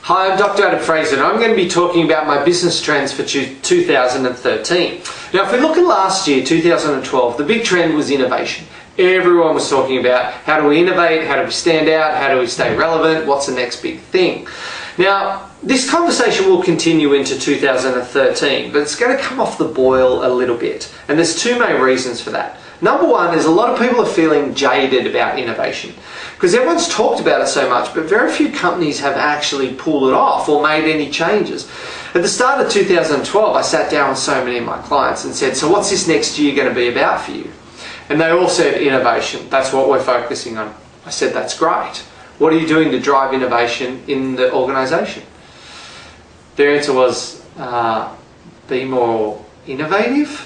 Hi, I'm Dr. Adam Fraser and I'm going to be talking about my business trends for 2013. Now, if we look at last year, 2012, the big trend was innovation. Everyone was talking about how do we innovate, how do we stand out, how do we stay relevant, what's the next big thing. Now, this conversation will continue into 2013, but it's going to come off the boil a little bit. And there's two main reasons for that. Number one is a lot of people are feeling jaded about innovation because everyone's talked about it so much, but very few companies have actually pulled it off or made any changes. At the start of 2012, I sat down with so many of my clients and said, so what's this next year going to be about for you? And they all said innovation. That's what we're focusing on. I said, that's great. What are you doing to drive innovation in the organisation? Their answer was, be more innovative.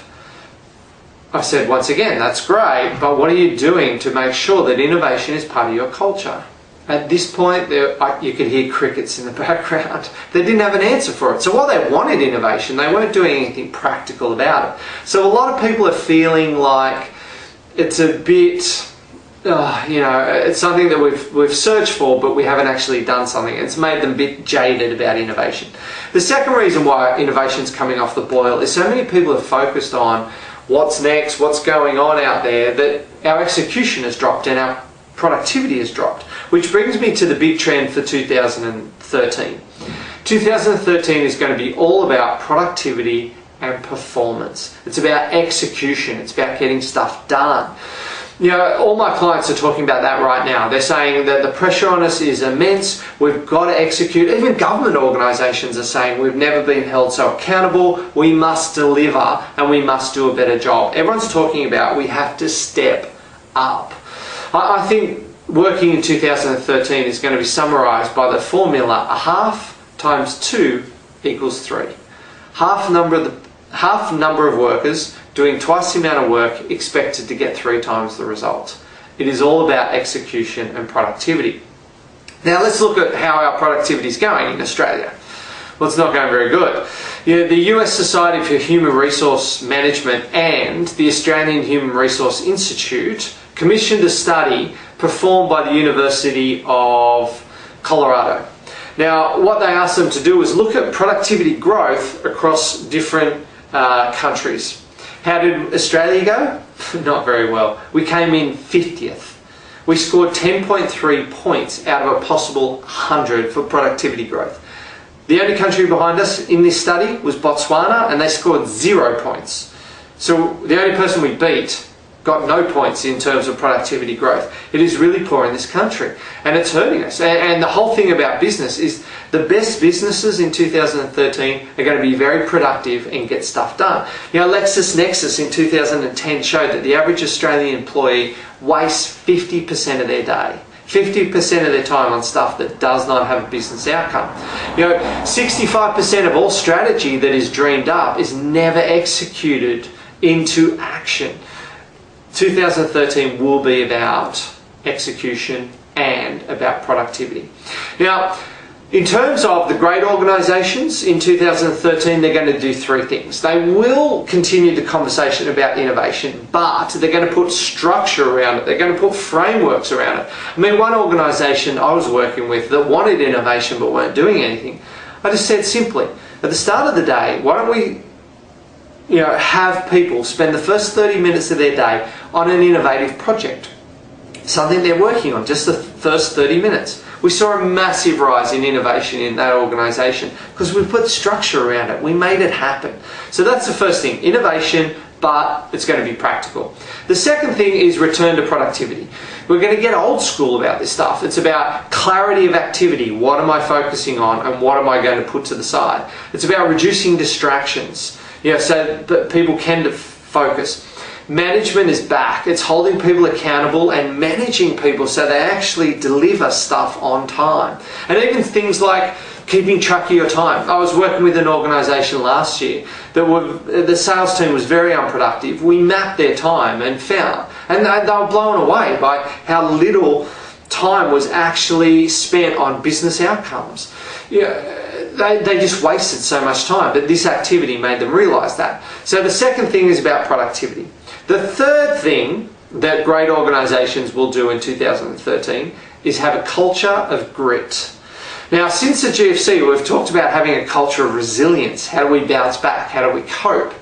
I said, once again, that's great, but what are you doing to make sure that innovation is part of your culture? At this point, you could hear crickets in the background. They didn't have an answer for it. So while they wanted innovation, they weren't doing anything practical about it. So a lot of people are feeling like it's a bit, it's something that we've searched for, but we haven't actually done something. It's made them a bit jaded about innovation. The second reason why innovation's coming off the boil is so many people are focused on what's next, what's going on out there, that our execution has dropped and our productivity has dropped. Which brings me to the big trend for 2013. 2013 is going to be all about productivity and performance. It's about execution. It's about getting stuff done. You know, all my clients are talking about that right now. They're saying that the pressure on us is immense. We've got to execute. Even government organisations are saying we've never been held so accountable. We must deliver and we must do a better job. Everyone's talking about we have to step up. I think working in 2013 is going to be summarised by the formula: a half times 2 equals 3. Half number of workers doing twice the amount of work expected to get 3 times the result. It is all about execution and productivity. Now let's look at how our productivity is going in Australia. Well, it's not going very good. The US Society for Human Resource Management and the Australian Human Resource Institute commissioned a study performed by the University of Colorado. Now, what they asked them to do was look at productivity growth across different countries. How did Australia go? Not very well. We came in 50th. We scored 10.3 points out of a possible 100 for productivity growth. The only country behind us in this study was Botswana, and they scored 0 points. So the only person we beat got no points in terms of productivity growth. It is really poor in this country and it's hurting us. And the whole thing about business is the best businesses in 2013 are going to be very productive and get stuff done. You know, LexisNexis in 2010 showed that the average Australian employee wastes 50% of their day. 50% of their time on stuff that does not have a business outcome. You know, 65% of all strategy that is dreamed up is never executed into action. 2013 will be about execution and about productivity. Now, in terms of the great organisations in 2013, they're going to do 3 things. They will continue the conversation about innovation, but they're going to put structure around it. They're going to put frameworks around it. I mean, one organisation I was working with that wanted innovation but weren't doing anything, I just said simply, at the start of the day, why don't we have people spend the first 30 minutes of their day on an innovative project, something they're working on, just the first 30 minutes. We saw a massive rise in innovation in that organisation because we put structure around it. We made it happen. So that's the first thing, innovation, but it's going to be practical. The second thing is return to productivity. We're going to get old school about this stuff. It's about clarity of activity. What am I focusing on and what am I going to put to the side? It's about reducing distractions, so that people can focus. Management is back. It's holding people accountable and managing people so they actually deliver stuff on time. And even things like keeping track of your time. I was working with an organisation last year that the sales team was very unproductive. We mapped their time and found, and they were blown away by how little time was actually spent on business outcomes. They just wasted so much time, but this activity made them realise that. So the second thing is about productivity. The third thing that great organisations will do in 2013 is have a culture of grit. Now, since the GFC, we've talked about having a culture of resilience. How do we bounce back? How do we cope?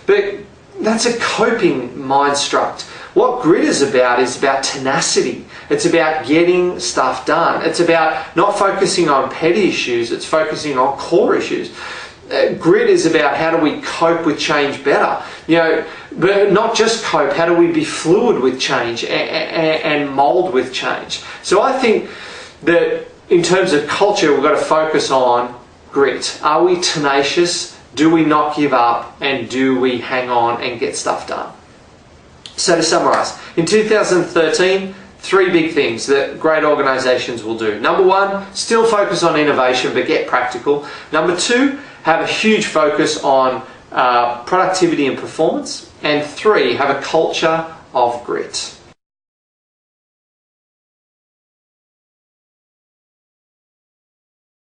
But that's a coping mindstruct. What grit is about tenacity. It's about getting stuff done. It's about not focusing on petty issues, it's focusing on core issues. Grit is about how do we cope with change better. But not just cope, how do we be fluid with change and mould with change. So I think that in terms of culture, we've got to focus on grit. Are we tenacious? Do we not give up? And do we hang on and get stuff done? So to summarise, in 2013, 3 big things that great organisations will do. Number 1, still focus on innovation but get practical. Number 2, have a huge focus on productivity and performance. And 3, have a culture of grit.